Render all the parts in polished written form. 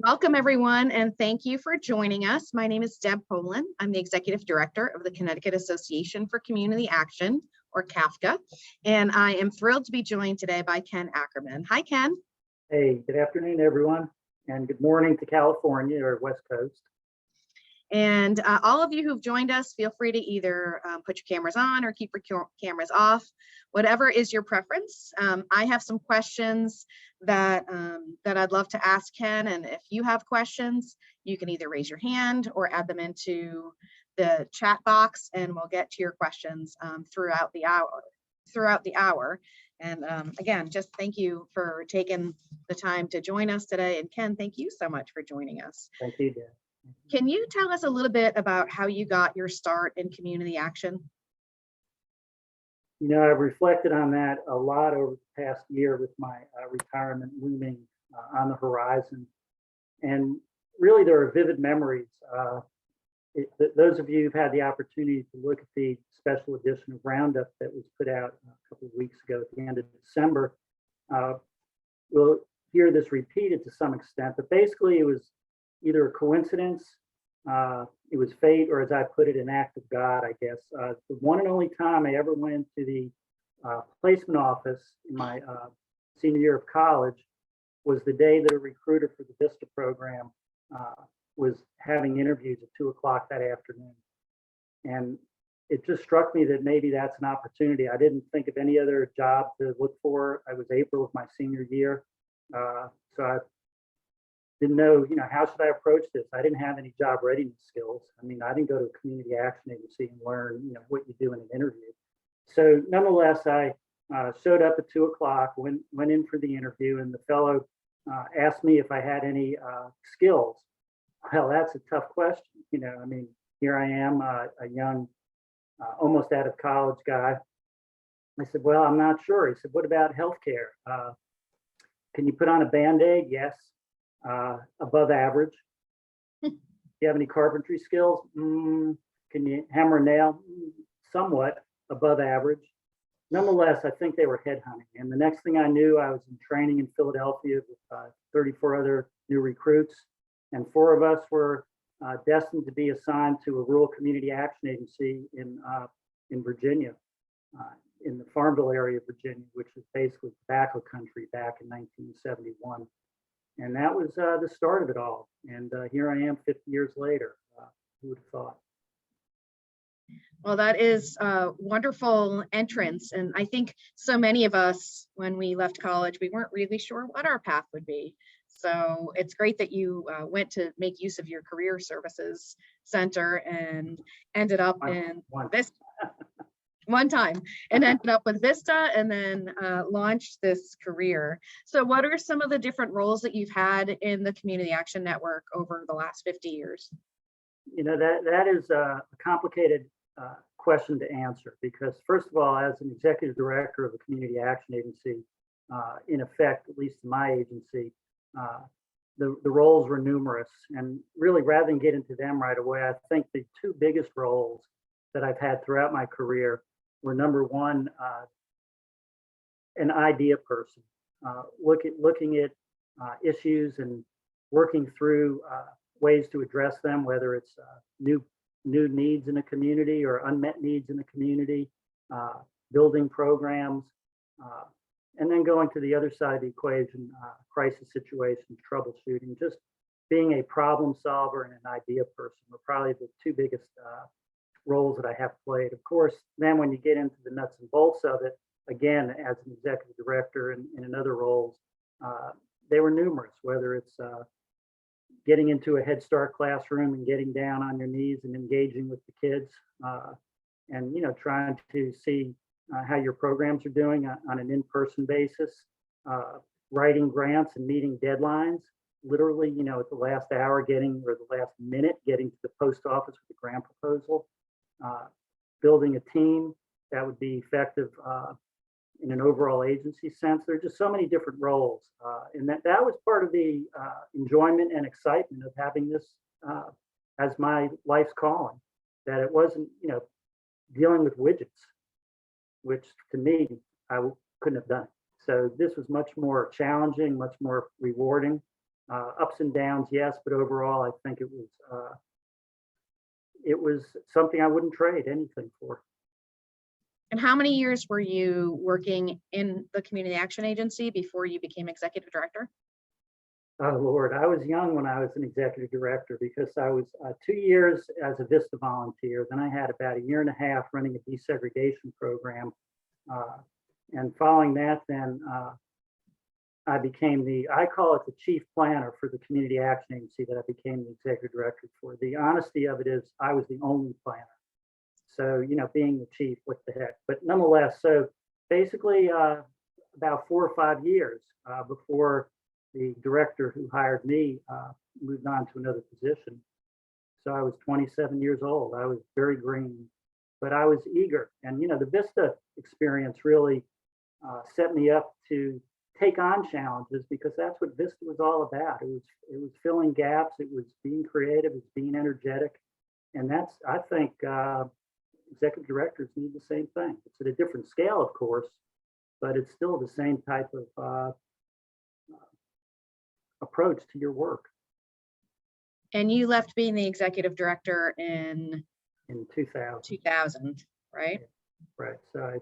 Welcome, everyone, and thank you for joining us. My name is Deb Polun. I'm the Executive Director of the Connecticut Association for Community Action, or CAFCA, and I am thrilled to be joined today by Ken Ackerman. Hi, Ken. Hey, good afternoon, everyone, and good morning to California or West Coast. And all of you who've joined us, feel free to either put your cameras on or keep your cameras off, whatever is your preference. I have some questions that I'd love to ask Ken, and if you have questions, you can either raise your hand or add them into the chat box, and we'll get to your questions throughout the hour. And again, just thank you for taking the time to join us today. And Ken, thank you so much for joining us. Thank you, Deb. Can you tell us a little bit about how you got your start in community action? You know, I've reflected on that a lot over the past year with my retirement looming on the horizon. And really, there are vivid memories. Those of you who've had the opportunity to look at the special edition of Roundup that was put out a couple of weeks ago at the end of December will hear this repeated to some extent. But basically, it was either a coincidence, it was fate, or as I put it, an act of God, I guess. The one and only time I ever went to the placement office in my senior year of college was the day that a recruiter for the VISTA program was having interviews at 2 o'clock that afternoon. And it just struck me that maybe that's an opportunity. I didn't think of any other job to look for. It was April of my senior year. So I didn't know, how should I approach this? I didn't have any job readiness skills. I mean, I didn't go to a community action agency and learn, what you do in an interview. So nonetheless, I showed up at 2 o'clock, went in for the interview, and the fellow asked me if I had any skills. Well, that's a tough question. I mean, here I am, a young, almost out of college guy. I said, well, I'm not sure. He said, what about healthcare? Can you put on a Band-Aid? Yes. Above average. Do you have any carpentry skills? Can you hammer a nail? Somewhat above average. Nonetheless, I think they were headhunting. And the next thing I knew, I was in training in Philadelphia with 34 other new recruits. And 4 of us were destined to be assigned to a rural community action agency in Virginia, in the Farmville area of Virginia, which is basically tobacco country back in 1971. And that was the start of it all. And here I am 50 years later. Who would have thought? Well, that is a wonderful entrance. And I think so many of us, when we left college, we weren't really sure what our path would be. So it's great that you went to make use of your career services center and ended up in this one time and ended up with VISTA and then launched this career. So what are some of the different roles that you've had in the Community Action Network over the last 50 years? That is a complicated question to answer, because first of all, as an executive director of a community action agency, in effect, at least in my agency, the roles were numerous. And really, rather than get into them right away, I think the 2 biggest roles that I've had throughout my career were, number one, an idea person, looking at issues and working through ways to address them, whether it's new needs in a community or unmet needs in the community, building programs, and then going to the other side of the equation, crisis situations, troubleshooting, just being a problem solver and an idea person were probably the 2 biggest roles that I have played. Of course, then when you get into the nuts and bolts of it, again, as an executive director and in other roles, they were numerous, whether it's getting into a Head Start classroom and getting down on your knees and engaging with the kids, and trying to see how your programs are doing on an in-person basis, writing grants and meeting deadlines, literally, at the last hour or the last minute getting to the post office with a grant proposal, building a team that would be effective in an overall agency sense. There are just so many different roles, and that was part of the enjoyment and excitement of having this as my life's calling, that it wasn't, dealing with widgets, which to me, I couldn't have done. So this was much more challenging, much more rewarding. Ups and downs, yes, but overall, I think it was something I wouldn't trade anything for. And how many years were you working in the Community Action Agency before you became executive director? Oh, Lord, I was young when I was an executive director because I was 2 years as a VISTA volunteer. Then I had about a year and a half running a desegregation program. And following that, then I became I call it the chief planner for the Community Action Agency that I became the executive director for. The honesty of it is I was the only planner. So, being the chief, what the heck? But nonetheless, so basically about 4 or 5 years before the director who hired me moved on to another position. So I was 27 years old. I was very green, but I was eager. And, the VISTA experience really set me up to take on challenges because that's what VISTA was all about. It was filling gaps. It was being creative. It was being energetic. And I think, executive directors need the same thing. It's at a different scale, of course, but it's still the same type of approach to your work. And you left being the executive director in 2000, right? Right. So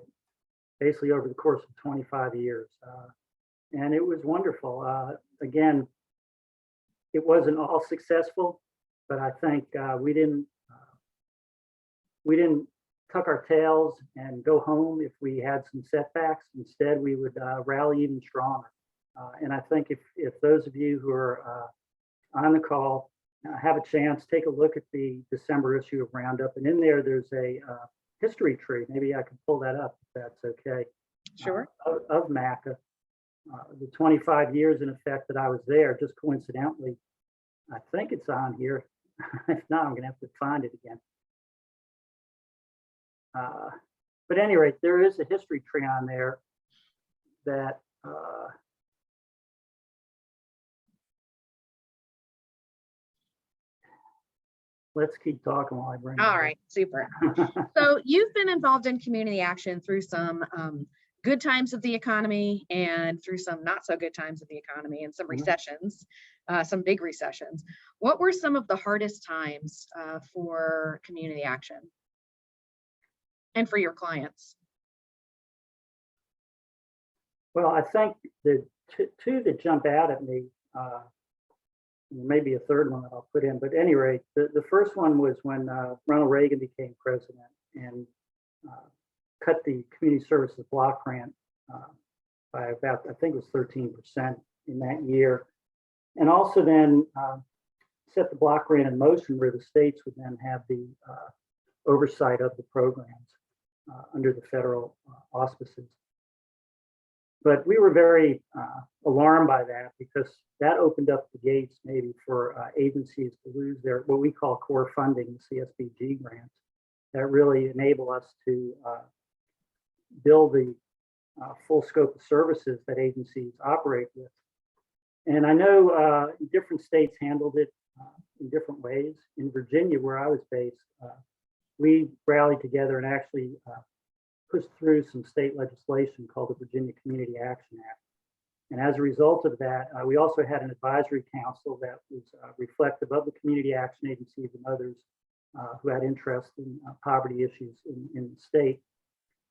basically over the course of 25 years. And it was wonderful. Again, it wasn't all successful, but I think we didn't tuck our tails and go home if we had some setbacks. Instead, we would rally even stronger. And I think if those of you who are on the call have a chance, take a look at the December issue of Roundup. And in there's a history tree. Maybe I can pull that up if that's okay. Sure. Of MACA. The 25 years in effect that I was there, just coincidentally, I think it's on here. If not, I'm going to have to find it again. But at any rate, there is a history tree on there that let's keep talking while I bring it All up. right, super. So you've been involved in community action through some good times of the economy and through some not so good times of the economy and some recessions, some big recessions. What were some of the hardest times for community action and for your clients? Well, I think the two that jump out at me, maybe a third one that I'll put in, but at any rate, the first one was when Ronald Reagan became president and cut the community services block grant by about, I think it was 13% in that year. And also then set the block grant in motion where the states would then have the oversight of the programs under the federal auspices. But we were very alarmed by that because that opened up the gates maybe for agencies to lose their what we call core funding, the CSBG grants, that really enable us to build the full scope of services that agencies operate with. And I know different states handled it in different ways. In Virginia, where I was based, we rallied together and actually pushed through some state legislation called the Virginia Community Action Act. And as a result of that, we also had an advisory council that was reflective of the community action agencies and others who had interest in poverty issues in the state.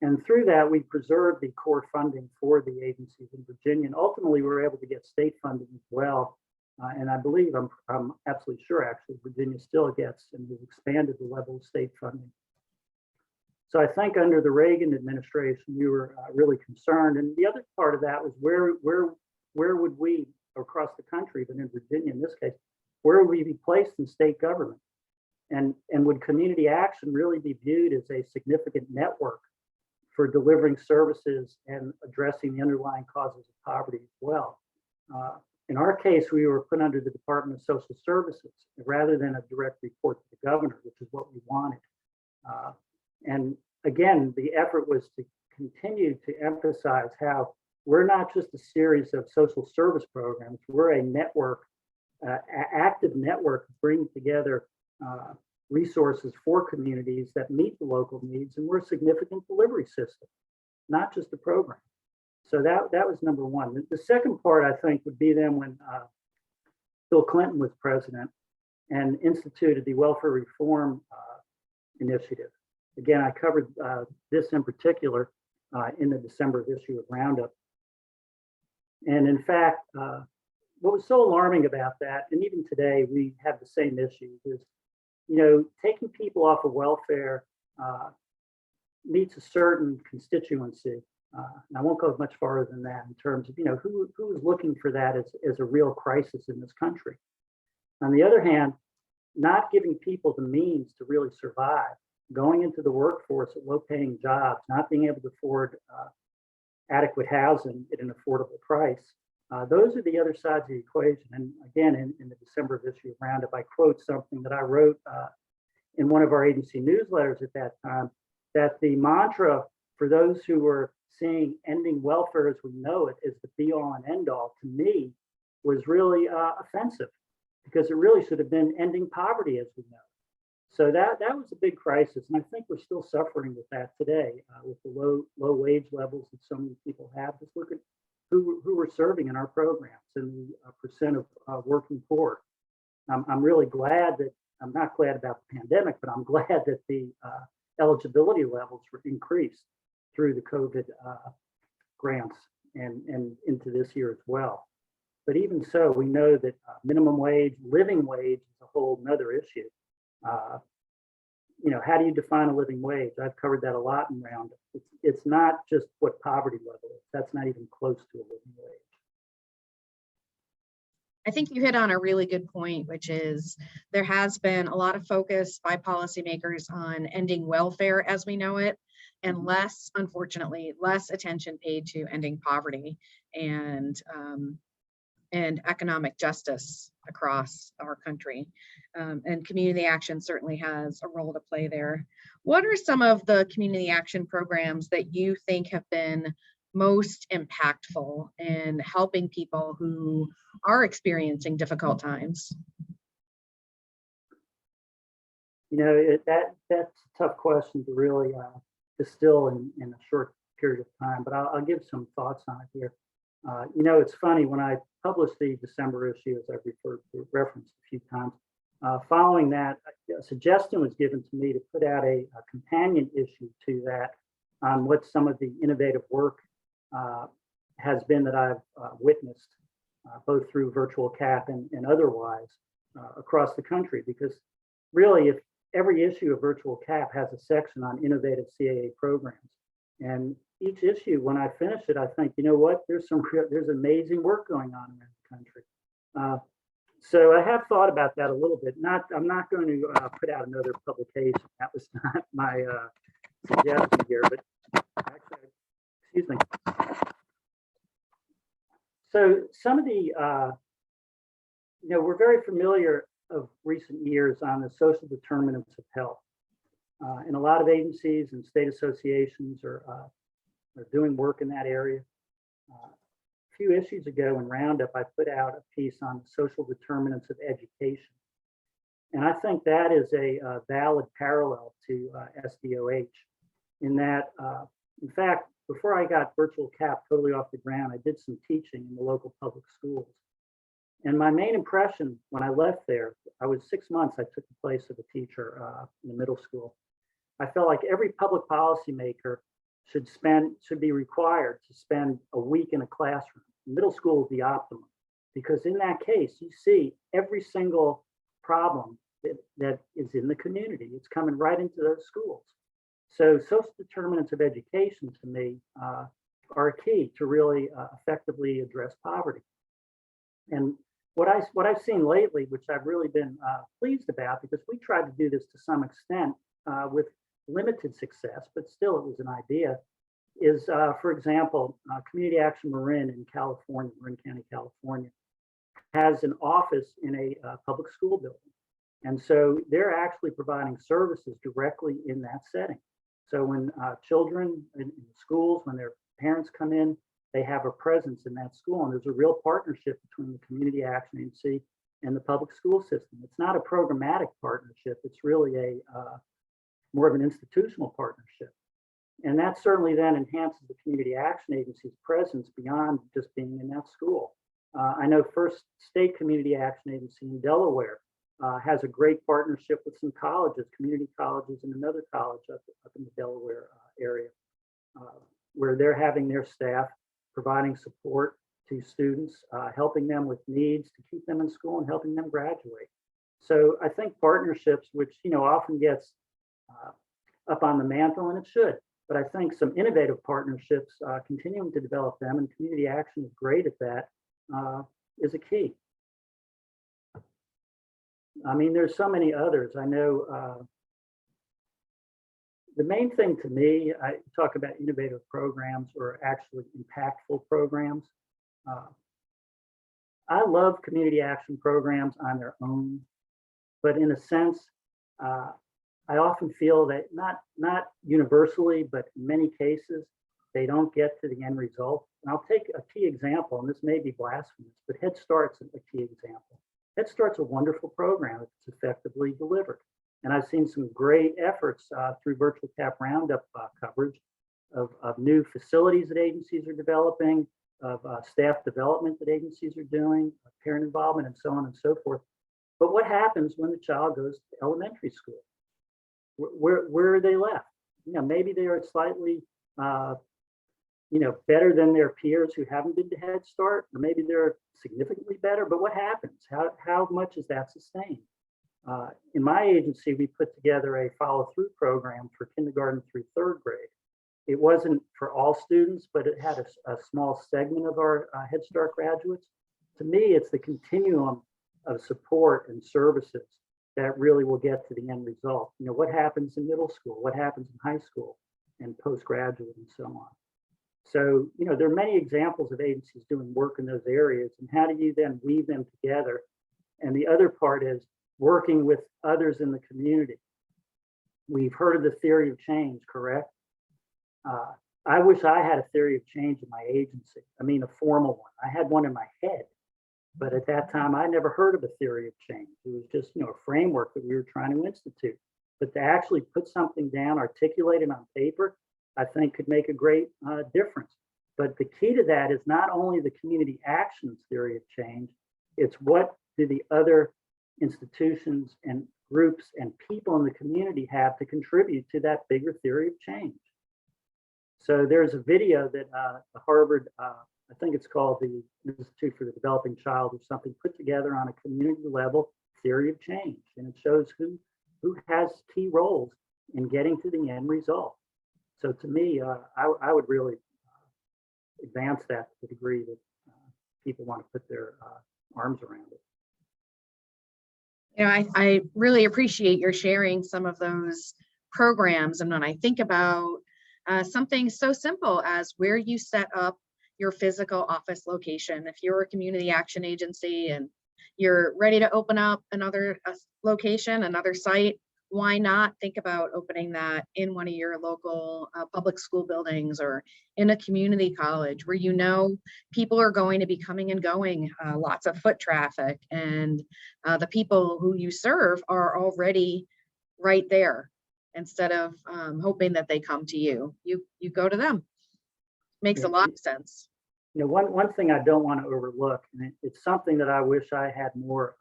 And through that, we preserved the core funding for the agencies in Virginia. And ultimately, we were able to get state funding as well. And I believe, I'm absolutely sure actually, Virginia still gets and has expanded the level of state funding. So I think under the Reagan administration, we were really concerned. And the other part of that was where would we, across the country, but in Virginia in this case, where would we be placed in state government? And would community action really be viewed as a significant network for delivering services and addressing the underlying causes of poverty as well? In our case, we were put under the Department of Social Services rather than a direct report to the governor, which is what we wanted. And again, the effort was to continue to emphasize how we're not just a series of social service programs, we're a network, active network bringing together resources for communities that meet the local needs, and we're a significant delivery system, not just a program. So that was number one. The second part, I think, would be then when Bill Clinton was president and instituted the Welfare Reform Initiative. Again, I covered this in particular in the December issue of Roundup. And in fact, what was so alarming about that, and even today we have the same issues, is, you know, taking people off of welfare meets a certain constituency. And I won't go much farther than that in terms of, you know, who is looking for that as a real crisis in this country. On the other hand, not giving people the means to really survive, going into the workforce at low-paying jobs, not being able to afford adequate housing at an affordable price. Those are the other sides of the equation. And again, in the December issue of Roundup, I quote something that I wrote in one of our agency newsletters at that time, that the mantra for those who were seeing ending welfare as we know it as the be-all and end-all, to me, was really offensive, because it really should have been ending poverty as we know. So that was a big crisis, and I think we're still suffering with that today, with the low wage levels that so many people have. Just look at who we're serving in our programs and the percent of working poor. I'm really glad that, I'm not glad about the pandemic, but I'm glad that the eligibility levels were increased through the COVID grants and into this year as well. But even so, we know that minimum wage, living wage is a whole nother issue. You know, how do you define a living wage? I've covered that a lot in Roundup. It's not just what poverty level is. That's not even close to a living wage. I think you hit on a really good point, which is there has been a lot of focus by policymakers on ending welfare as we know it, and less, unfortunately, less attention paid to ending poverty and economic justice across our country. And community action certainly has a role to play there. What are some of the community action programs that you think have been most impactful in helping people who are experiencing difficult times? You know, that's a tough question to really distill in a short period of time, but I'll give some thoughts on it here. You know, it's funny, when I published the December issue, as I've referenced a few times, following that, a suggestion was given to me to put out a companion issue to that on what some of the innovative work has been that I've witnessed, both through virtual CAP and otherwise across the country. Because really, if every issue of virtual CAP has a section on innovative CAA programs, and each issue, when I finish it, I think, you know what, there's amazing work going on around the country. So I have thought about that a little bit. I'm not going to put out another publication. That was not my suggestion here, but actually, excuse me. So some of the, you know, we're very familiar of recent years on the social determinants of health. And a lot of agencies and state associations are doing work in that area. A few issues ago in Roundup, I put out a piece on the social determinants of education. And I think that is a valid parallel to SDOH, in that, in fact, before I got virtual CAP totally off the ground, I did some teaching in the local public schools. And my main impression when I left there, I was 6 months, I took the place of a teacher in the middle school. I felt like every public policymaker should be required to spend a week in a classroom. Middle school is the optimum, because in that case, you see every single problem that is in the community. It's coming right into those schools. So social determinants of education, to me, are a key to really effectively address poverty. And what I've seen lately, which I've really been pleased about, because we tried to do this to some extent with limited success, but still it was an idea, is, for example, Community Action Marin in California, Marin County, California, has an office in a public school building. And so they're actually providing services directly in that setting. So when children in schools, when their parents come in, they have a presence in that school. And there's a real partnership between the Community Action Agency and the public school system. It's not a programmatic partnership. It's really a more of an institutional partnership. And that certainly then enhances the Community Action Agency's presence beyond just being in that school. I know First State Community Action Agency in Delaware has a great partnership with some colleges, community colleges, and another college up in the Delaware area, where they're having their staff providing support to students, helping them with needs to keep them in school and helping them graduate. So I think partnerships, which often gets up on the mantle, and it should, but I think some innovative partnerships, continuing to develop them, and community action is great at that, is a key. I mean, there's so many others. I know the main thing to me, I talk about innovative programs or actually impactful programs. I love community action programs on their own, but in a sense, I often feel that not universally, but in many cases, they don't get to the end result. And I'll take a key example, and this may be blasphemous, but Head Start's a key example. Head Start's a wonderful program if it's effectively delivered. And I've seen some great efforts through Virtual CAP Roundup coverage of new facilities that agencies are developing, of staff development that agencies are doing, parent involvement, and so on and so forth. But what happens when the child goes to elementary school? Where are they left? Maybe they are slightly, better than their peers who haven't been to Head Start, or maybe they're significantly better. But what happens? How much is that sustained? In my agency, we put together a follow-through program for kindergarten through third grade. It wasn't for all students, but it had a small segment of our Head Start graduates. To me, it's the continuum of support and services that really will get to the end result. What happens in middle school, what happens in high school and postgraduate and so on. So, there are many examples of agencies doing work in those areas, and how do you then weave them together? And the other part is working with others in the community. We've heard of the theory of change, correct? I wish I had a theory of change in my agency. I mean, a formal one. I had one in my head, but at that time, I never heard of a theory of change. It was just, a framework that we were trying to institute. But to actually put something down, articulate it on paper, I think could make a great difference. But the key to that is not only the community actions theory of change, it's what do the other institutions and groups and people in the community have to contribute to that bigger theory of change. So there's a video that Harvard, I think it's called the Institute for the Developing Child or something, put together on a community level theory of change. And it shows who has key roles in getting to the end result. So to me, I would really advance that to the degree that people want to put their arms around it. I really appreciate your sharing some of those programs. And when I think about something so simple as where you set up your physical office location, if you're a community action agency and you're ready to open up another location, another site, why not think about opening that in one of your local public school buildings or in a community college where people are going to be coming and going, lots of foot traffic, and the people who you serve are already right there. Instead of hoping that they come to you, you go to them. Makes a lot of sense. One thing I don't want to overlook, and it's something that I wish I had more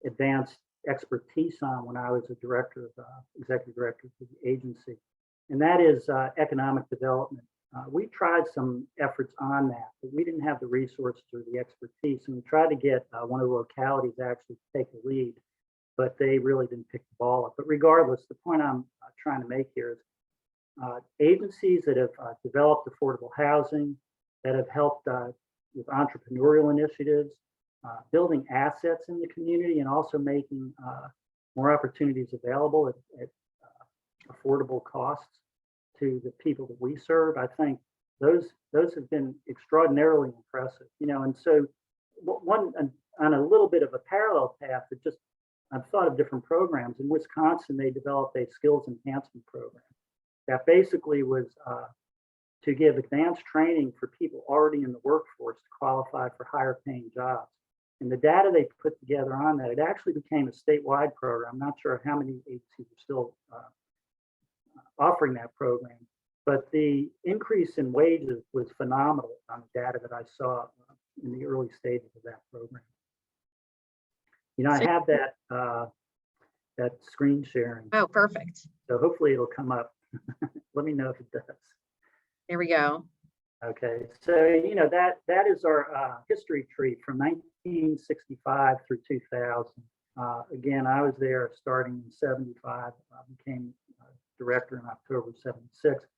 advanced expertise on when I was a executive director for the agency, and that is economic development. We tried some efforts on that, but we didn't have the resources or the expertise, and we tried to get one of the localities actually to take the lead, but they really didn't pick the ball up. But regardless, the point I'm trying to make here is agencies that have developed affordable housing, that have helped with entrepreneurial initiatives, building assets in the community, and also making more opportunities available at affordable costs to the people that we serve. I think those have been extraordinarily impressive, and so on a little bit of a parallel path, I've thought of different programs. In Wisconsin, they developed a skills enhancement program that basically was to give advanced training for people already in the workforce to qualify for higher paying jobs. And the data they put together on that, it actually became a statewide program. I'm not sure how many agencies are still offering that program, but the increase in wages was phenomenal on the data that I saw in the early stages of that program. You know, I So- have that that screen sharing, Oh, perfect. so hopefully it'll come up. Let me know if it does. There we go. Okay, so you know that is our history tree from 1965 through 2000. Again, I was there starting in 75. Became director in October 76.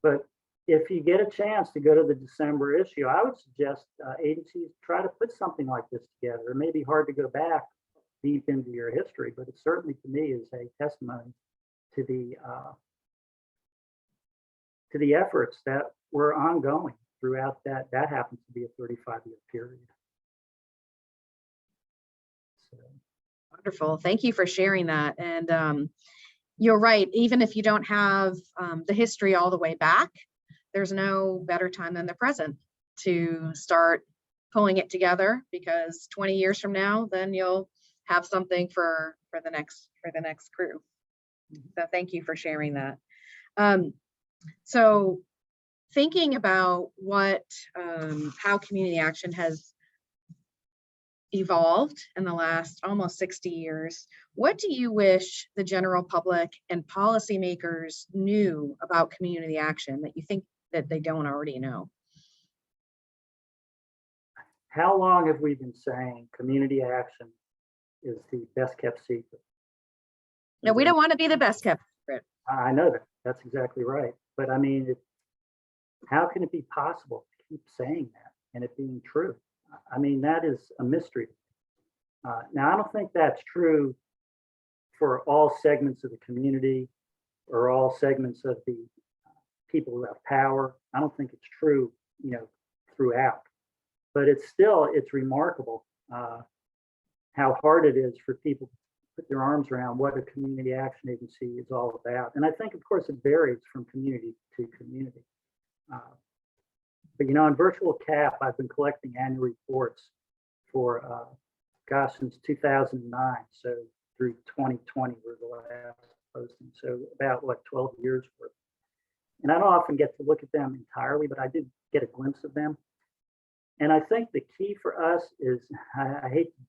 But if you get a chance to go to the December issue, I would suggest agencies try to put something like this together. It may be hard to go back deep into your history, but it certainly to me is a testimony to the efforts that were ongoing throughout that. That happens to be a 35-year period. So. Wonderful. Thank you for sharing that. And you're right. Even if you don't have the history all the way back, there's no better time than the present to start pulling it together, because 20 years from now, then you'll have something for the next crew. So thank you for sharing that. So thinking about what how community action has evolved in the last almost 60 years, what do you wish the general public and policymakers knew about community action that you think that they don't already know? How long have we been saying community action is the best kept secret? No, we don't want to be the best kept secret. I know that. That's exactly right. But I mean, how can it be possible to keep saying that and it being true? I mean, that is a mystery. Now, I don't think that's true for all segments of the community or all segments of the people who have power. I don't think it's true, you know, throughout. But it's remarkable how hard it is for people to put their arms around what a community action agency is all about. And I think, of course, it varies from community to community. But, you know, in virtual CAP, I've been collecting annual reports for, since 2009. So through 2020 were the last posting. So about, 12 years worth. And I don't often get to look at them entirely, but I did get a glimpse of them. And I think the key for us is, I hate to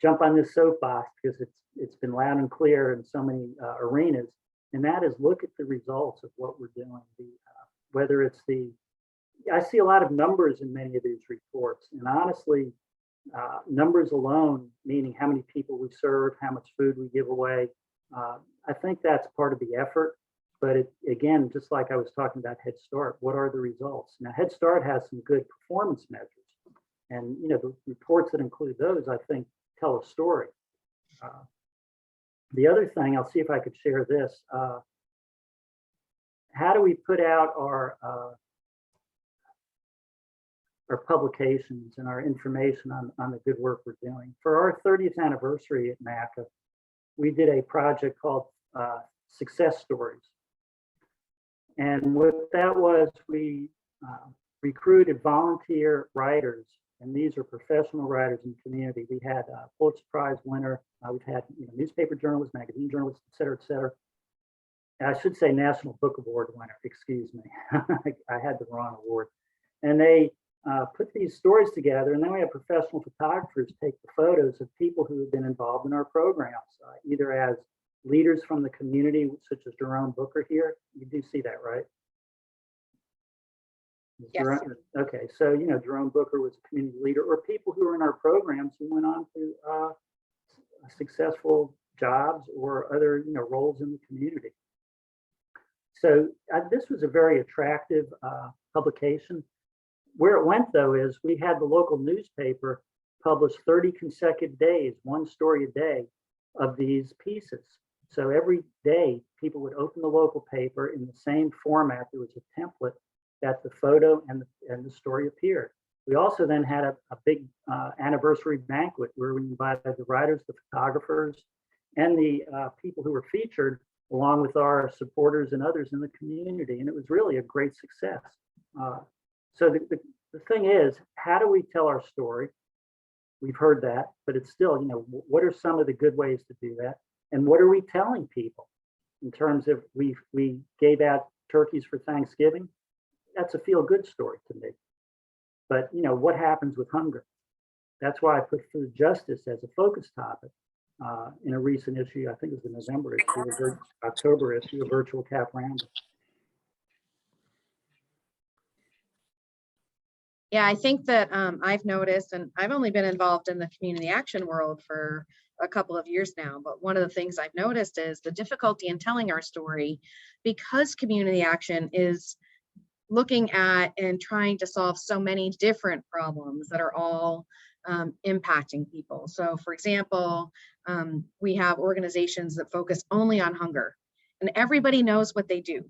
jump on this soapbox because it's been loud and clear in so many arenas, and that is look at the results of what we're doing. Whether it's I see a lot of numbers in many of these reports, and honestly, numbers alone, meaning how many people we serve, how much food we give away, I think that's part of the effort. But again, just like I was talking about Head Start, what are the results? Now, Head Start has some good performance measures, and you know the reports that include those, I think, tell a story. The other thing, I'll see if I could share this. How do we put out our publications and our information on the good work we're doing? For our 30th anniversary at NACA, we did a project called Success Stories. And what that was, we recruited volunteer writers, and these are professional writers in the community. We had Pulitzer Prize winner, we've had newspaper journalists, magazine journalists, et cetera, et cetera. And I should say National Book Award winner, excuse me. I had the wrong award. And they put these stories together, and then we have professional photographers take the photos of people who have been involved in our programs, either as leaders from the community, such as Jerome Booker here. You do see that, right? Yes. Okay, so you know Jerome Booker was a community leader, or people who were in our programs who went on to successful jobs or other roles in the community. So this was a very attractive publication. Where it went though is we had the local newspaper publish 30 consecutive days, one story a day of these pieces. So every day people would open the local paper in the same format. There was a template that the photo and the story appeared. We also then had a big anniversary banquet where we invited the writers, the photographers, and the people who were featured, along with our supporters and others in the community. And it was really a great success. So the thing is, how do we tell our story? We've heard that, but it's still, what are some of the good ways to do that? And what are we telling people in terms of we gave out turkeys for Thanksgiving? That's a feel-good story to me. But what happens with hunger? That's why I put food justice as a focus topic in a recent issue. I think it was the November issue, or October issue of Virtual CAP Roundup. Yeah, I think that I've noticed, and I've only been involved in the community action world for a couple of years now, but one of the things I've noticed is the difficulty in telling our story, because community action is looking at and trying to solve so many different problems that are all impacting people. So for example, we have organizations that focus only on hunger, and everybody knows what they do,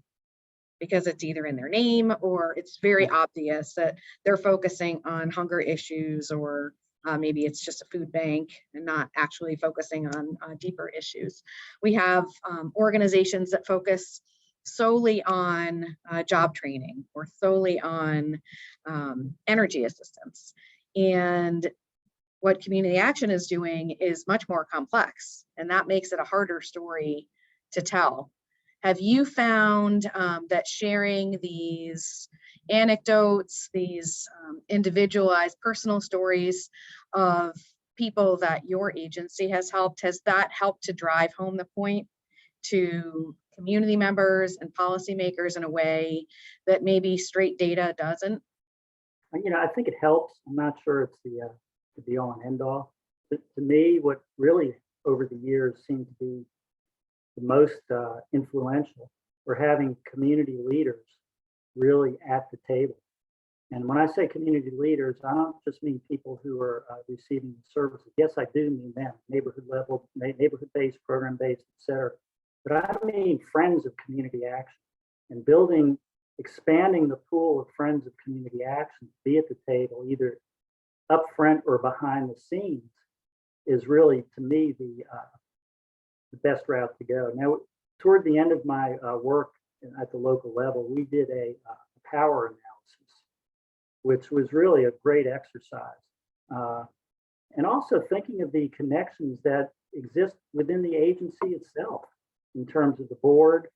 because it's either in their name or it's very obvious that they're focusing on hunger issues, or maybe it's just a food bank and not actually focusing on deeper issues. We have organizations that focus solely on job training or solely on energy assistance. And what community action is doing is much more complex, and that makes it a harder story to tell. Have you found that sharing these anecdotes, these individualized personal stories of people that your agency has that helped to drive home the point to community members and policymakers in a way that maybe straight data doesn't? I think it helps. I'm not sure it's the be all and end all. To me, what really over the years seemed to be the most influential were having community leaders really at the table. And when I say community leaders, I don't just mean people who are receiving services. Yes, I do mean them, neighborhood level, neighborhood-based, program-based, et cetera. But I mean friends of community action, and expanding the pool of friends of community action to be at the table, either up front or behind the scenes, is really, to me, the best route to go. Now, toward the end of my work at the local level, we did a power analysis, which was really a great exercise. And also thinking of the connections that exist within the agency itself in terms of the board,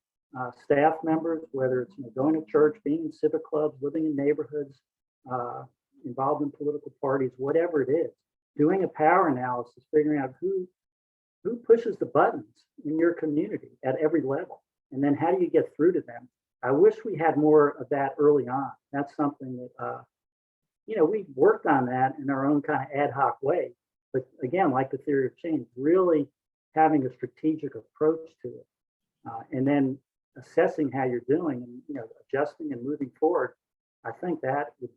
staff members, whether it's going to church, being in civic clubs, living in neighborhoods, involved in political parties, whatever it is, doing a power analysis, figuring out who pushes the buttons in your community at every level, and then how do you get through to them. I wish we had more of that early on. That's something that we worked on that in our own kind of ad hoc way, but again, like the theory of change, really having a strategic approach to it, and then assessing how you're doing, and adjusting and moving forward. I think that would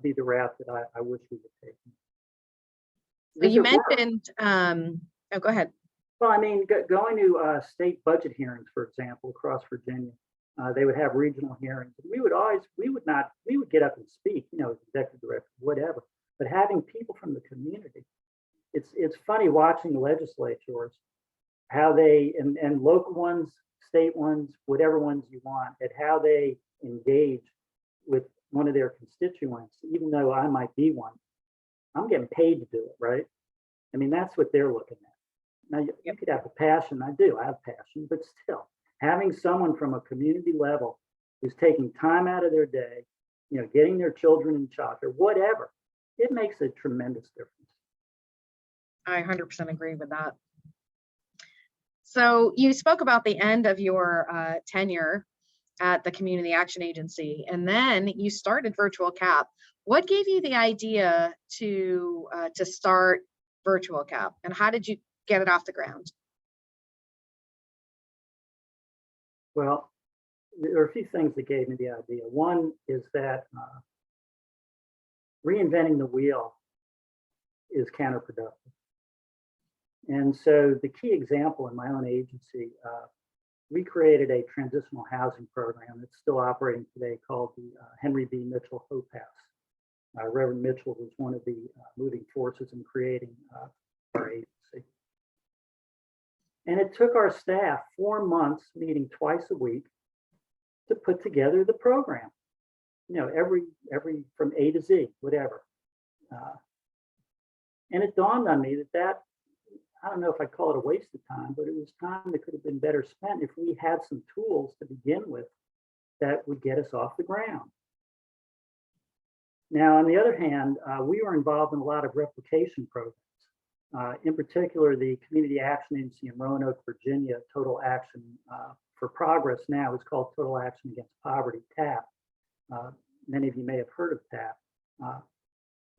be the route that I wish we would take. So you mentioned, oh, go ahead. Well, I mean, going to state budget hearings, for example, across Virginia, they would have regional hearings. We would get up and speak, as executive director, whatever. But having people from the community, it's funny watching the legislatures, how they, and local ones, state ones, whatever ones you want, at how they engage with one of their constituents, even though I might be one. I'm getting paid to do it, right? I mean, that's what they're looking at. Now, you could have a passion. I do. I have passion, but still, having someone from a community level who's taking time out of their day, getting their children in childcare, whatever, it makes a tremendous difference. I 100% agree with that. So you spoke about the end of your tenure at the Community Action Agency, and then you started Virtual CAP. What gave you the idea to start Virtual CAP, and how did you get it off the ground? Well, there are a few things that gave me the idea. One is that reinventing the wheel is counterproductive. And so the key example in my own agency, we created a transitional housing program that's still operating today called the Henry B. Mitchell Hope House. Reverend Mitchell was one of the moving forces in creating our agency. And it took our staff 4 months, meeting twice a week, to put together the program. Every from A to Z, whatever. And it dawned on me that I don't know if I call it a waste of time, but it was time that could have been better spent if we had some tools to begin with that would get us off the ground. Now, on the other hand, we were involved in a lot of replication programs. In particular, the Community Action Agency in Roanoke, Virginia, Total Action for Progress now is called Total Action Against Poverty, TAP. Many of you may have heard of TAP,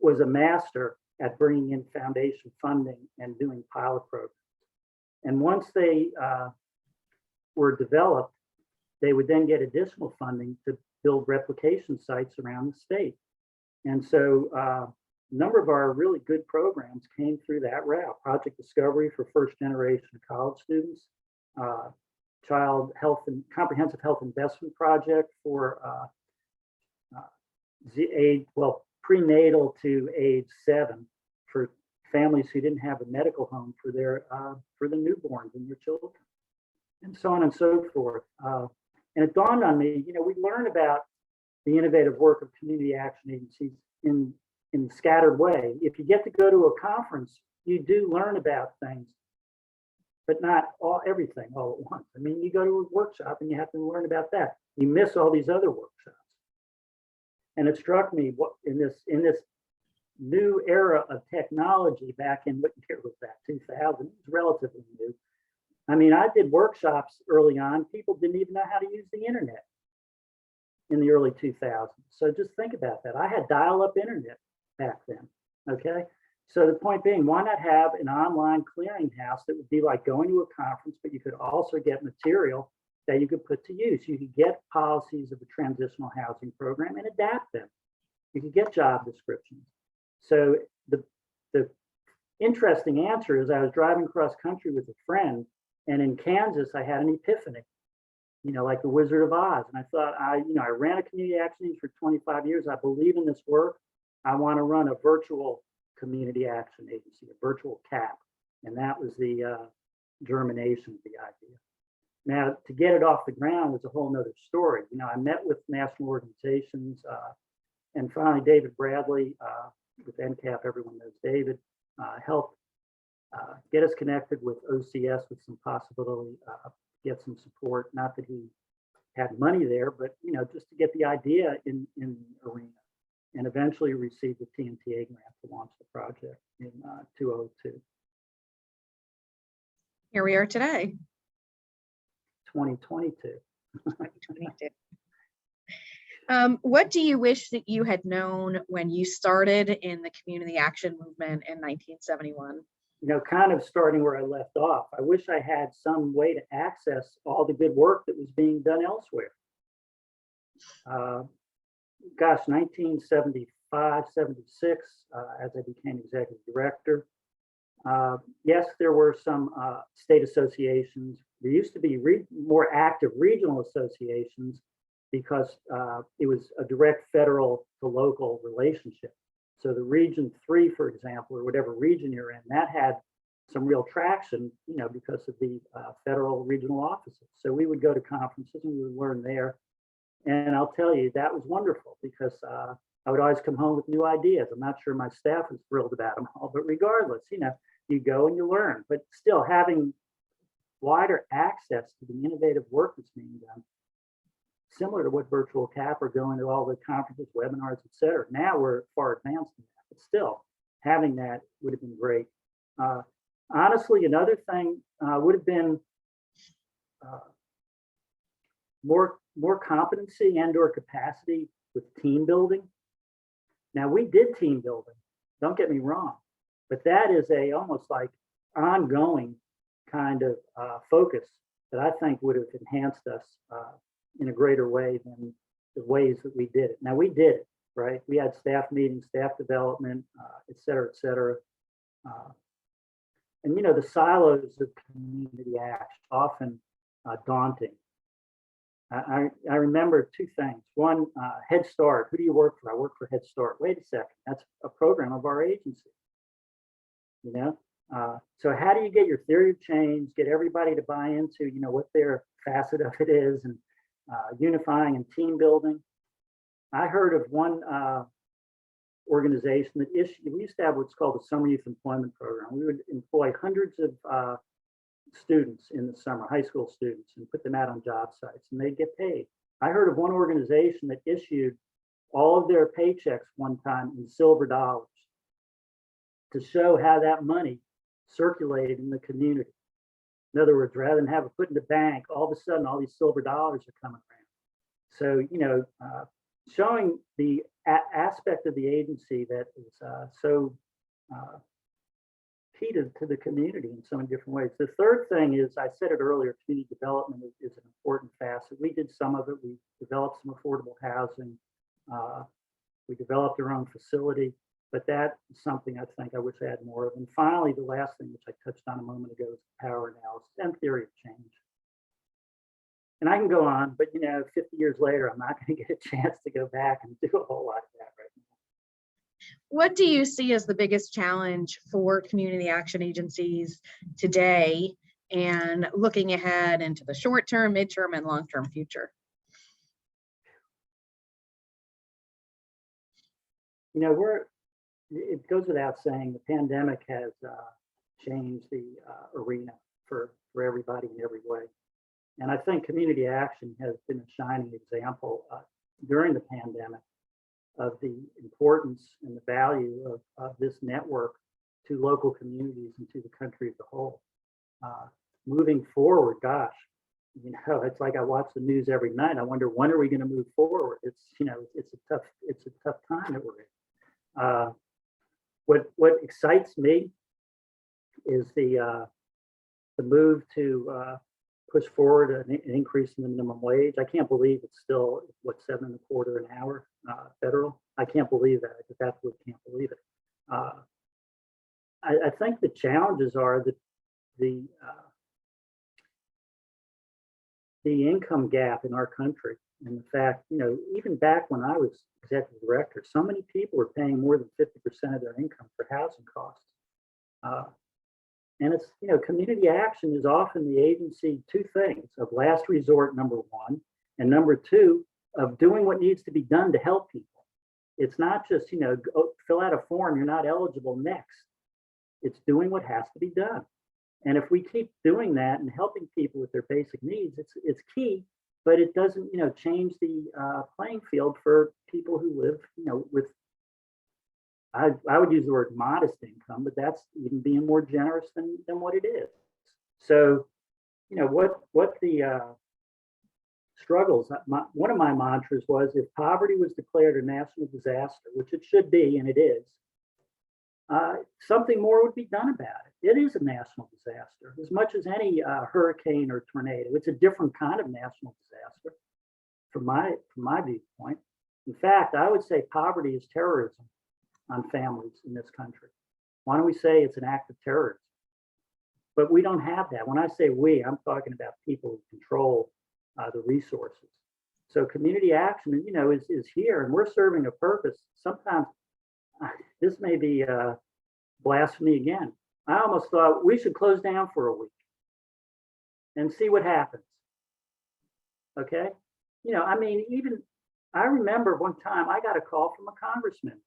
was a master at bringing in foundation funding and doing pilot programs. And once they were developed, they would then get additional funding to build replication sites around the state. And so a number of our really good programs came through that route. Project Discovery for first generation college students, Child Health and Comprehensive Health Investment Project for prenatal to age 7 for families who didn't have a medical home for the newborns and their children, and so on and so forth. And it dawned on me, we learn about the innovative work of community action agencies in a scattered way. If you get to go to a conference, you do learn about things, but not everything all at once. I mean, you go to a workshop and you have to learn about that. You miss all these other workshops. And it struck me what in this new era of technology back in, what year was that, 2000? It was relatively new. I mean, I did workshops early on. People didn't even know how to use the internet in the early 2000s. So just think about that. I had dial-up internet back then, okay? So the point being, why not have an online clearinghouse that would be like going to a conference, but you could also get material that you could put to use. You could get policies of the transitional housing program and adapt them. You could get job descriptions. So the interesting answer is I was driving cross country with a friend, and in Kansas, I had an epiphany, like the Wizard of Oz. And I thought, I ran a community action agency for 25 years. I believe in this work. I want to run a virtual community action agency, a virtual CAP. And that was the germination of the idea. Now, to get it off the ground was a whole nother story. I met with national organizations, and finally David Bradley with NCAP, everyone knows David, helped get us connected with OCS with some possibility, get some support. Not that he had money there, but just to get the idea in the arena, and eventually received the TNTA grant to launch the project in 2002. Here we are today. 2022. 2022. What do you wish that you had known when you started in the community action movement in 1971? Kind of starting where I left off. I wish I had some way to access all the good work that was being done elsewhere. 1975, 76, as I became executive director. Yes, there were some state associations. There used to be more active regional associations because it was a direct federal to local relationship. So the Region 3, for example, or whatever region you're in, that had some real traction, because of the federal regional offices. So we would go to conferences and we would learn there. And I'll tell you, that was wonderful because I would always come home with new ideas. I'm not sure my staff was thrilled about them all, but regardless, you go and you learn. But still, having wider access to the innovative work that's being done, similar to what Virtual CAP are going to all the conferences, webinars, et cetera. Now we're far advanced in that, but still, having that would have been great. Honestly, another thing would have been more competency and/or capacity with team building. Now, we did team building, don't get me wrong, but that is almost like ongoing kind of focus that I think would have enhanced us in a greater way than the ways that we did it. Now, we did it, right? We had staff meetings, staff development, et cetera, et cetera. And the silos of community action, often daunting. I remember two things. One, Head Start. Who do you work for? I work for Head Start. Wait a second, that's a program of our agency. So how do you get your theory of change, get everybody to buy into, what their facet of it is, and unifying and team building? I heard of one organization that we used to have what's called the Summer Youth Employment Program. We would employ hundreds of students in the summer, high school students, and put them out on job sites, and they'd get paid. I heard of one organization that issued all of their paychecks one time in silver dollars to show how that money circulated in the community. In other words, rather than have it put in the bank, all of a sudden all these silver dollars are coming around. So, showing the aspect of the agency that is so key to the community in so many different ways. The third thing is, I said it earlier, community development is an important facet. We did some of it. We developed some affordable housing. We developed our own facility, but that is something I think I wish I had more of. And finally, the last thing, which I touched on a moment ago, is power analysis and theory of change. And I can go on, but 50 years later, I'm not going to get a chance to go back and do a whole lot of that right now. What do you see as the biggest challenge for community action agencies today and looking ahead into the short term, midterm, and long-term future? It goes without saying, the pandemic has changed the arena for everybody in every way. And I think community action has been a shining example during the pandemic of the importance and the value of this network to local communities and to the country as a whole. Moving forward, gosh, it's like I watch the news every night. I wonder, when are we going to move forward? It's a tough time that we're in. What excites me is the move to push forward an increase in the minimum wage. I can't believe it's still, $7.25 an hour federal. I can't believe that. I just absolutely can't believe it. I think the challenges are that the income gap in our country, and the fact, even back when I was executive director, so many people were paying more than 50% of their income for housing costs. And it's, community action is often the agency, two things: of last resort, number one, and number two, of doing what needs to be done to help people. It's not just, go fill out a form, you're not eligible, next. It's doing what has to be done. And if we keep doing that and helping people with their basic needs, it's key, but it doesn't, change the playing field for people who live, with, I would use the word modest income, but that's even being more generous than what it is. So, what the struggles, one of my mantras was, if poverty was declared a national disaster, which it should be, and it is, something more would be done about it. It is a national disaster, as much as any hurricane or tornado. It's a different kind of national disaster from my viewpoint. In fact, I would say poverty is terrorism on families in this country. Why don't we say it's an act of terrorism? But we don't have that. When I say we, I'm talking about people who control the resources. So community action, is here, and we're serving a purpose. Sometimes this may be blasphemy again. I almost thought we should close down for a week and see what happens. Okay? Even I remember one time I got a call from a congressman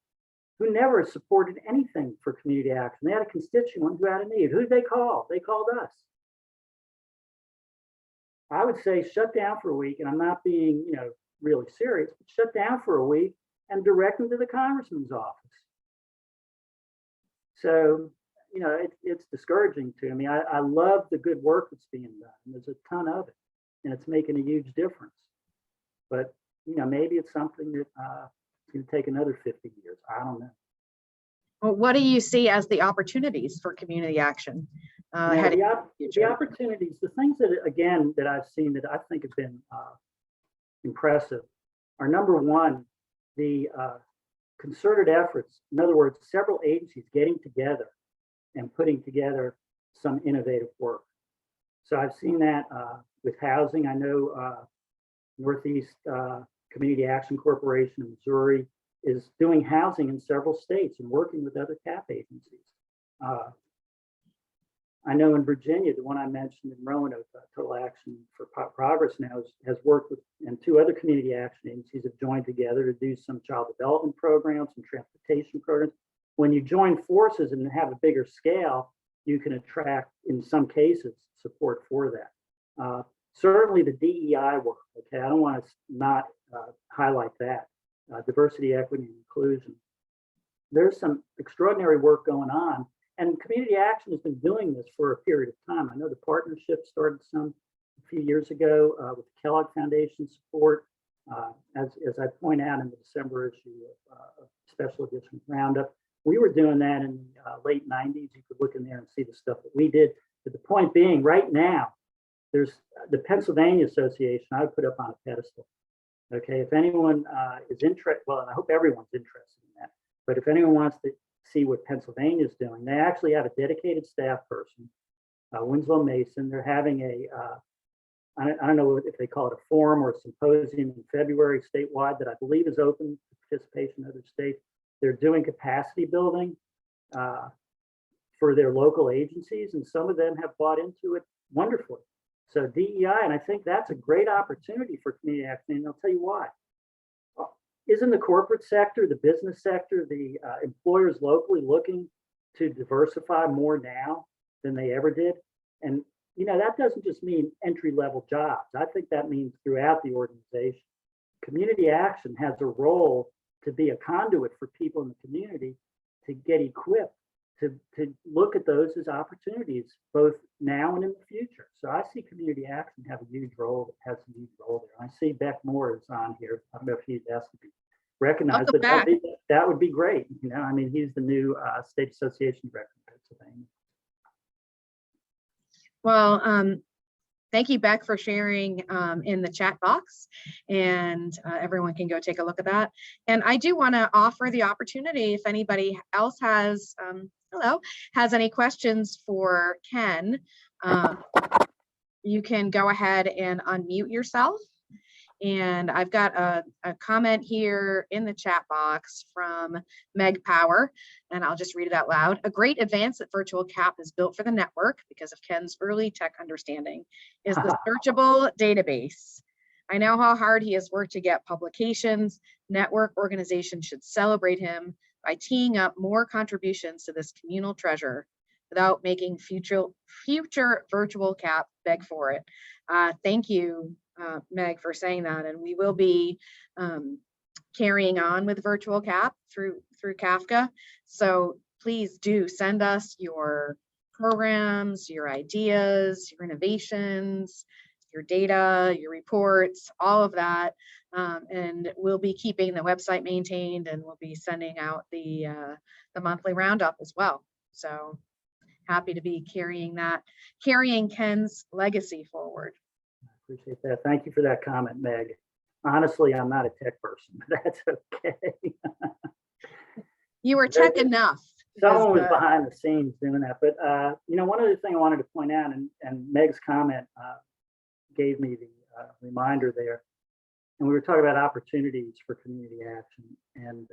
who never supported anything for community action. They had a constituent who had a need. Who did they call? They called us. I would say shut down for a week, and I'm not being, really serious, but shut down for a week and direct them to the congressman's office. So, it's discouraging to me. I love the good work that's being done. There's a ton of it, and it's making a huge difference. But, maybe it's something that it's going to take another 50 years. I don't know. Well, what do you see as the opportunities for community action? The opportunities, the things that I've seen that I think have been impressive are, number one, the concerted efforts. In other words, several agencies getting together and putting together some innovative work. So I've seen that with housing. I know Northeast Community Action Corporation in Missouri is doing housing in several states and working with other CAF agencies. I know in Virginia, the one I mentioned in Roanoke, Total Action for Progress now has worked with, and two other community action agencies have joined together to do some child development programs and transportation programs. When you join forces and have a bigger scale, you can attract, in some cases, support for that. Certainly the DEI work, okay, I don't want to not highlight that. diversity, equity, and inclusion. There's some extraordinary work going on, and community action has been doing this for a period of time. I know the partnership started some a few years ago with the Kellogg Foundation support. As I point out in the December issue of Special Edition Roundup, we were doing that in the late 90s. You could look in there and see the stuff that we did. But the point being, right now, there's the Pennsylvania Association I would put up on a pedestal. Okay, if anyone is interested, well, I hope everyone's interested in that. But if anyone wants to see what Pennsylvania is doing, they actually have a dedicated staff person, Winslow Mason. They're having I don't know if they call it a forum or a symposium in February statewide that I believe is open to participation in other states. They're doing capacity building for their local agencies, and some of them have bought into it wonderfully. So DEI, and I think that's a great opportunity for community action, and I'll tell you why. Isn't the corporate sector, the business sector, the employers locally looking to diversify more now than they ever did? And you know, that doesn't just mean entry-level jobs. I think that means throughout the organization. Community action has a role to be a conduit for people in the community to get equipped to look at those as opportunities, both now and in the future. So I see community action have a huge role, has a huge role there. I see Beck Moore is on here. I don't know if he's asked to be recognized, but that would be great. You know, I mean, he's the new State Association Director in Pennsylvania. Well, thank you, Beck, for sharing in the chat box, and everyone can go take a look at that. And I do want to offer the opportunity, if anybody else has any questions for Ken, you can go ahead and unmute yourself. And I've got a comment here in the chat box from Meg Power, and I'll just read it out loud. A great advance that Virtual CAP is built for the network because of Ken's early tech understanding is the searchable database. I know how hard he has worked to get publications. Network organizations should celebrate him by teeing up more contributions to this communal treasure without making future Virtual CAP beg for it. Thank you, Meg, for saying that, and we will be carrying on with Virtual CAP through CAFCA. So please do send us your programs, your ideas, your innovations, your data, your reports, all of that, and we'll be keeping the website maintained, and we'll be sending out the monthly roundup as well. So happy to be carrying Ken's legacy forward. Appreciate that. Thank you for that comment, Meg. Honestly, I'm not a tech person, but that's okay. You were tech enough. Someone was behind the scenes doing that. But, you know, one other thing I wanted to point out, and Meg's comment gave me the reminder there. And we were talking about opportunities for community action. And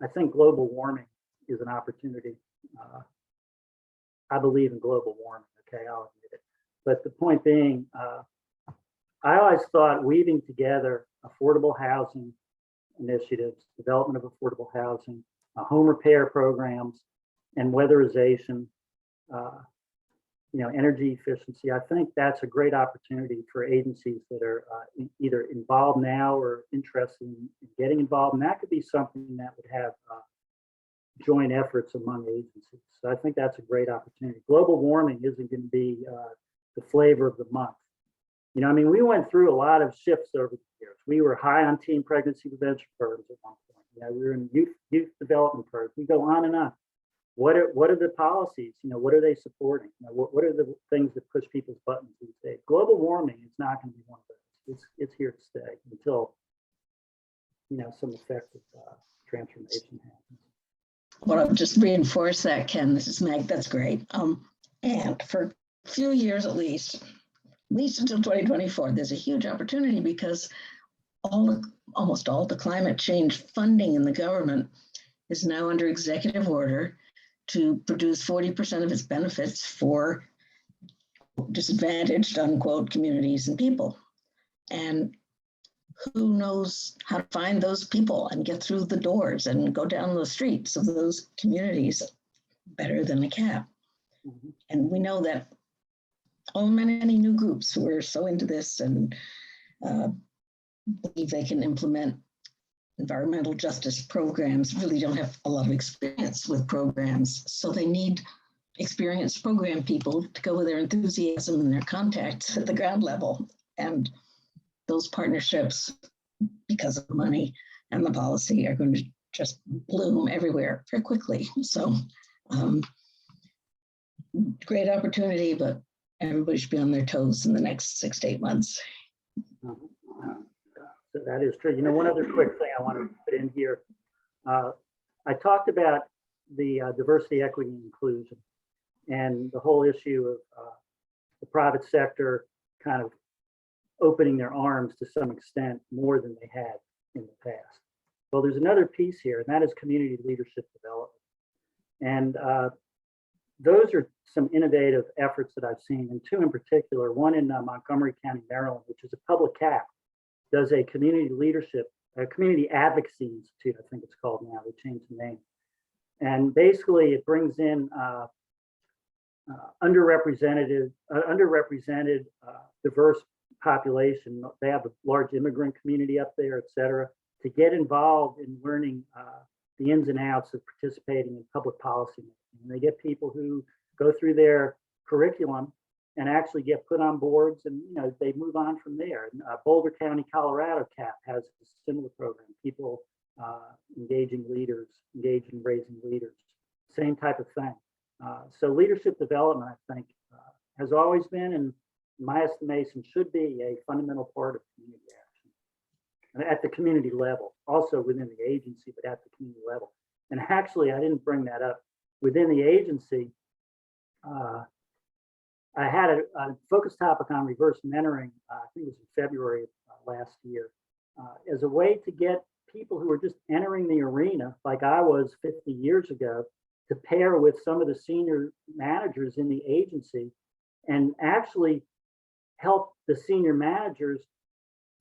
I think global warming is an opportunity. I believe in global warming, okay, I'll admit it. But the point being, I always thought weaving together affordable housing initiatives, development of affordable housing, home repair programs, and weatherization, you know, energy efficiency. I think that's a great opportunity for agencies that are either involved now or interested in getting involved. And that could be something that would have joint efforts among agencies. So I think that's a great opportunity. Global warming isn't going to be the flavor of the month. You know, I mean, we went through a lot of shifts over the years. We were high on teen pregnancy prevention programs at one point. You know, we were in youth development programs. We go on and on. What are the policies? You know, what are they supporting? You know, what are the things that push people's buttons these days? Global warming is not going to be one of those. It's here to stay until, you know, some effective transformation happens. Well, I'll just reinforce that, Ken. This is Meg. That's great. And for a few years at least until 2024, there's a huge opportunity because almost all the climate change funding in the government is now under executive order to produce 40% of its benefits for disadvantaged, unquote, communities and people. And who knows how to find those people and get through the doors and go down the streets of those communities better than a CAP. Mm-hmm. And we know that many new groups who are so into this and believe they can implement environmental justice programs really don't have a lot of experience with programs. So they need experienced program people to go with their enthusiasm and their contacts at the ground level. And those partnerships, because of the money and the policy, are going to just bloom everywhere very quickly. So great opportunity, but everybody should be on their toes in the next 6 to 8 months. So that is true. You know, one other quick thing I want to put in here. I talked about the diversity, equity, and inclusion, and the whole issue of the private sector kind of opening their arms to some extent more than they had in the past. Well, there's another piece here, and that is community leadership development. And those are some innovative efforts that I've seen, and two in particular. One in Montgomery County, Maryland, which is a public CAFCA, does a community leadership, a community advocacy institute, I think it's called now. They changed the name. And basically, it brings in underrepresented, diverse population. They have a large immigrant community up there, et cetera, to get involved in learning the ins and outs of participating in public policy making. And they get people who go through their curriculum and actually get put on boards, and they move on from there. And Boulder County, Colorado CAP has a similar program. People engaging leaders, engaged in raising leaders, same type of thing. So leadership development, I think, has always been, and in my estimation, should be a fundamental part of community action. And at the community level, also within the agency, but at the community level. And actually, I didn't bring that up. Within the agency, I had a focus topic on reverse mentoring, I think it was in February of last year, as a way to get people who are just entering the arena, like I was 50 years ago, to pair with some of the senior managers in the agency and actually help the senior managers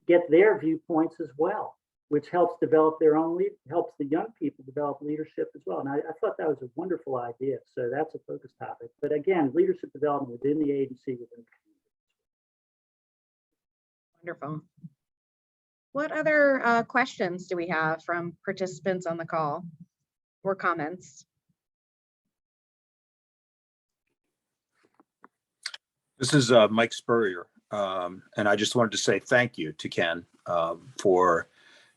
get their viewpoints as well, which helps develop their own helps the young people develop leadership as well. And I thought that was a wonderful idea. So that's a focus topic. But again, leadership development within the agency, within the community. Wonderful. What other questions do we have from participants on the call or comments? This is Mike Spurrier, and I just wanted to say thank you to Ken for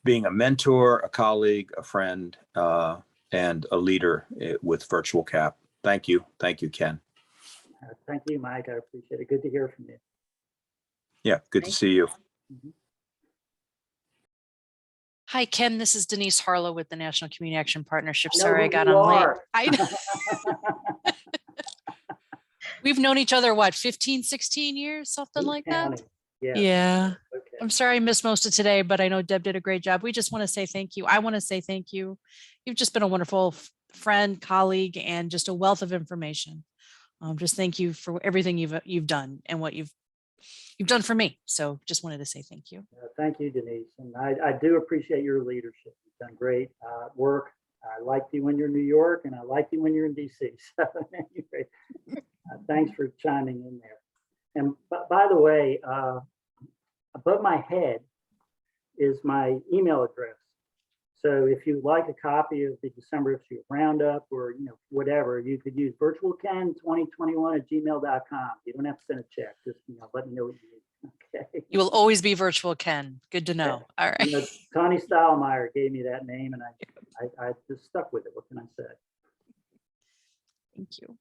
being a mentor, a colleague, a friend, and a leader with Virtual CAP. Thank you. Thank you, Ken. Thank you, Mike. I appreciate it. Good to hear from you. Yeah, good to see you. Mm-hmm. Hi, Ken. This is Denise Harlow with the National Community Action Partnership. I Sorry, I got on late. We've known each other, what, 15, 16 years, something like that? Yeah. Okay. I'm sorry I missed most of today, but I know Deb did a great job. We just want to say thank you. I want to say thank you. You've just been a wonderful friend, colleague, and just a wealth of information. Just thank you for everything you've done and what you've done for me. So just wanted to say thank you. Thank you, Denise. And I do appreciate your leadership. You've done great work. I liked you when you're in New York, and I like you when you're in DC. So anyway, thanks for chiming in there. And by the way, above my head is my email address. So if you'd like a copy of the December issue of Roundup, or whatever, you could use virtualken2021@gmail.com. You don't have to send a check. Just let me know what you need. Okay. You will always be Virtual Ken. Good to know. All right. Tony Stahlmeyer gave me that name, and I just stuck with it. What can I say? Thank you.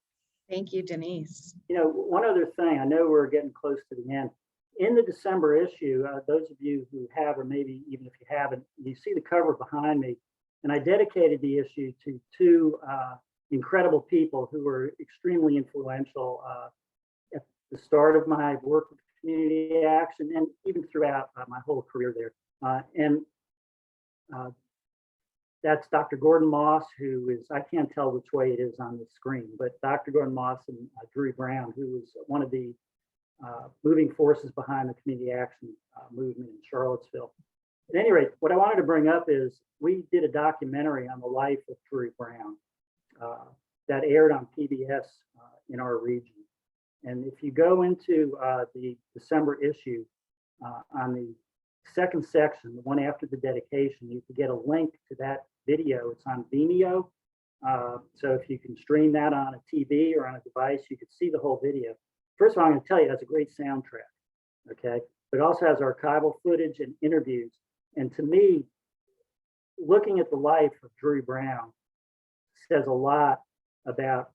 Thank you, Denise. One other thing, I know we're getting close to the end. In the December issue, those of you who have, or maybe even if you haven't, you see the cover behind me, and I dedicated the issue to two incredible people who were extremely influential at the start of my work with community action and even throughout my whole career there. That's Dr. Gordon Moss, who is, I can't tell which way it is on the screen, but Dr. Gordon Moss and Drew Brown, who was one of the moving forces behind the community action movement in Charlottesville. At any rate, what I wanted to bring up is we did a documentary on the life of Drew Brown that aired on PBS in our region. And if you go into the December issue on the second section, the one after the dedication, you can get a link to that video. It's on Vimeo. So if you can stream that on a TV or on a device, you can see the whole video. First of all, I'm going to tell you, that's a great soundtrack, okay? But it also has archival footage and interviews. And to me, looking at the life of Drury Brown says a lot about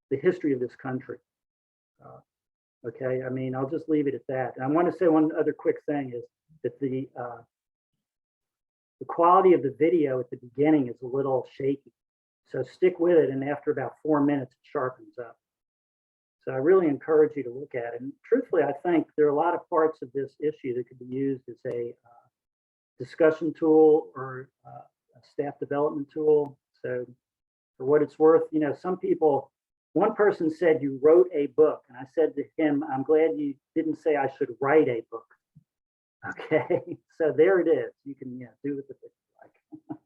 the history of this country. Okay, I mean, I'll just leave it at that. And I want to say one other quick thing is that the quality of the video at the beginning is a little shaky. So stick with it, and after about 4 minutes, it sharpens up. So I really encourage you to look at it. And truthfully, I think there are a lot of parts of this issue that could be used as a discussion tool or a staff development tool. So for what it's worth, you know, some people, one person said you wrote a book, and I said to him, I'm glad you didn't say I should write a book. Okay, so there it is. You can do with it what you like.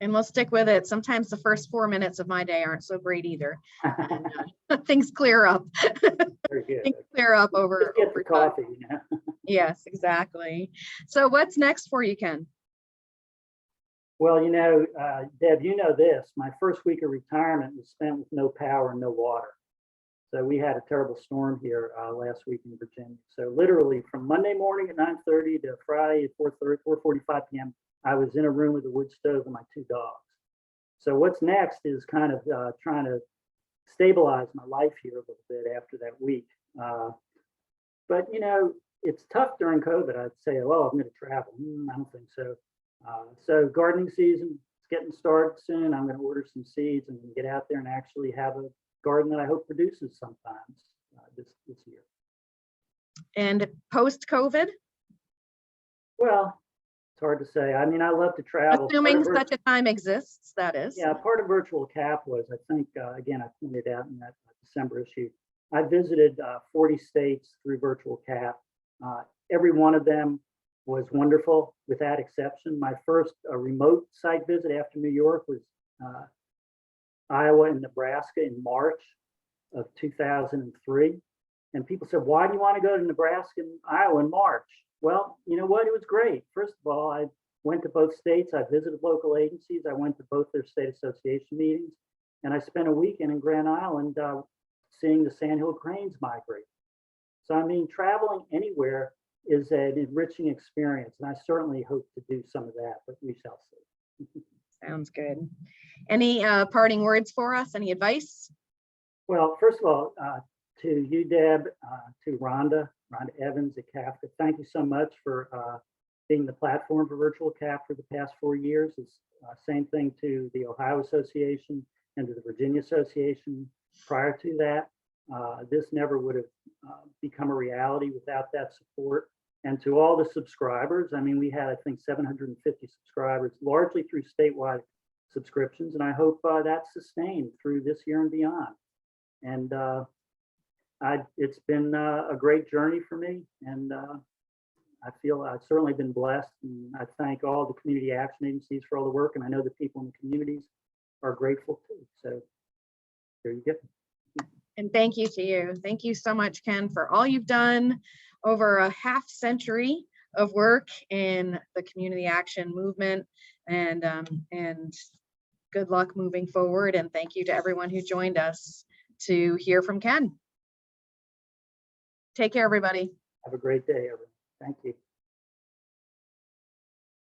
And we'll stick with it. Sometimes the first 4 minutes of my day aren't so great either. And, things clear up. Very good. Things clear up over, Just get over the time. coffee, you know. Yes, exactly. So what's next for you, Ken? Well, you know, Deb, you know this. My first week of retirement was spent with no power and no water. So we had a terrible storm here last week in Virginia. So literally from Monday morning at 9:30 to Friday at 4:45 p.m., I was in a room with a wood stove and my 2 dogs. So what's next is kind of trying to stabilize my life here a little bit after that week. But, you know, it's tough during COVID. I'd say, well, I'm going to travel. I don't think so. So gardening season is getting started soon. I'm going to order some seeds and get out there and actually have a garden that I hope produces sometimes this year. And post-COVID, Well, it's hard to say. I mean, I love to travel. assuming such a time exists, that is. Yeah, part of Virtual CAP was, I think, again, I pointed out in that December issue, I visited 40 states through Virtual CAP. Every one of them was wonderful, without exception. My first remote site visit after New York was Iowa and Nebraska in March of 2003. And people said, why do you want to go to Nebraska and Iowa in March? Well, you know what? It was great. First of all, I went to both states. I visited local agencies. I went to both their state association meetings. And I spent a weekend in Grand Island seeing the sandhill cranes migrate. So, I mean, traveling anywhere is an enriching experience. And I certainly hope to do some of that, but we shall see. Sounds good. Any parting words for us? Any advice? Well, first of all, to you, Deb, to Rhonda Evans at CAFCA, thank you so much for being the platform for Virtual CAP for the past 4 years. It's same thing to the Ohio Association and to the Virginia Association prior to that. This never would have become a reality without that support. And to all the subscribers, I mean, we had, I think, 750 subscribers, largely through statewide subscriptions. And I hope that's sustained through this year and beyond. And it's been a great journey for me. And I feel I've certainly been blessed. And I thank all the community action agencies for all the work. And I know the people in the communities are grateful too. So there you go. And thank you to you. Thank you so much, Ken, for all you've done over a half century of work in the community action movement, and good luck moving forward. And thank you to everyone who joined us to hear from Ken. Take care, everybody. Have a great day, everyone. Thank you.